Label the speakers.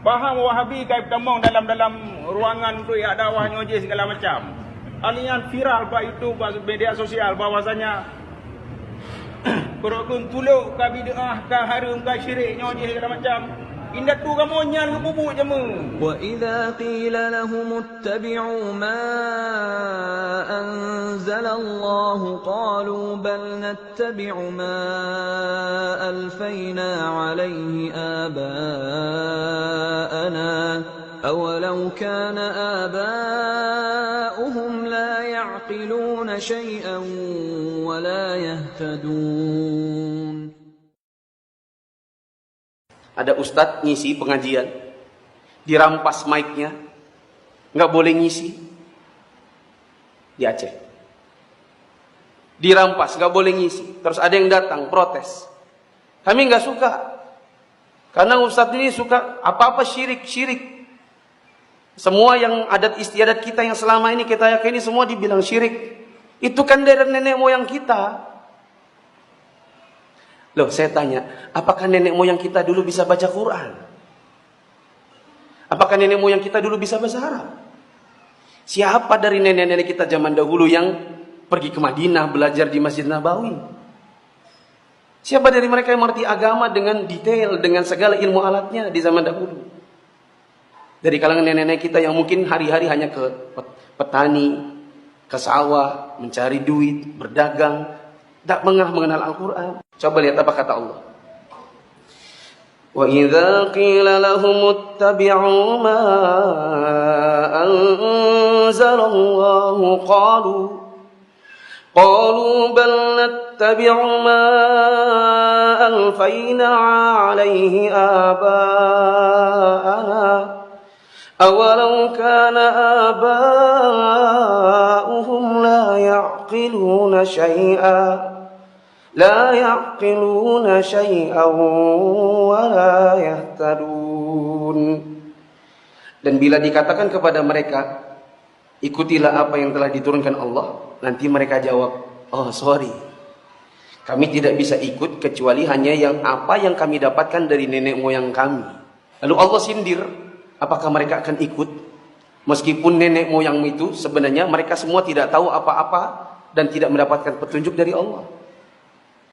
Speaker 1: Faham Wahabi kai bertemu dalam ruangan tu ya dakwah nyoje segala macam. Alian viral pak itu pak media sosial bahwasanya perokun tuluk ka bid'ah ka harum ka syirik nyoje segala macam. Indah tu kamu nyan ngebubuk jemu.
Speaker 2: Wa idza qila lahum ittabi'u ma anzala Allah qalu bal nattabi'u ma alfayna 'alayhi aba'ana awalau kana aba'uhum la ya'qiluna shay'an wa la yahtadun.
Speaker 3: Ada ustadz ngisi pengajian, dirampas mic-nya, nggak boleh ngisi di Aceh. Dirampas, nggak boleh ngisi. Terus ada yang datang protes. Kami nggak suka, karena ustadz ini suka apa-apa syirik. Semua yang adat istiadat kita yang selama ini kita yakini semua dibilang syirik. Itu kan dari nenek moyang kita. Loh, saya tanya, apakah nenek moyang kita dulu bisa baca Quran? Apakah nenek moyang kita dulu bisa bahasa Arab? Siapa dari nenek-nenek kita zaman dahulu yang pergi ke Madinah belajar di Masjid Nabawi? Siapa dari mereka yang mengerti agama dengan detail, dengan segala ilmu alatnya di zaman dahulu? Dari kalangan nenek-nenek kita yang mungkin hari-hari hanya ke petani, ke sawah, mencari duit, berdagang, tak mengenal Al-Quran. Coba lihat apa kata Allah. Wa idza qila lahum ittabi'u ma anzalallahu qalu bal nattabi'u ma alfayna 'alayhi aba'ana awalau kana aba'uhum la ya'qiluna shay'an لا يعقلون شيئا ولا يهتدون. Dan bila dikatakan kepada mereka, ikutilah apa yang telah diturunkan Allah, nanti mereka jawab, oh sorry, kami tidak bisa ikut kecuali hanya apa yang kami dapatkan dari nenek moyang kami. Lalu Allah sindir, apakah mereka akan ikut? Meskipun nenek moyang itu sebenarnya mereka semua tidak tahu apa-apa dan tidak mendapatkan petunjuk dari Allah.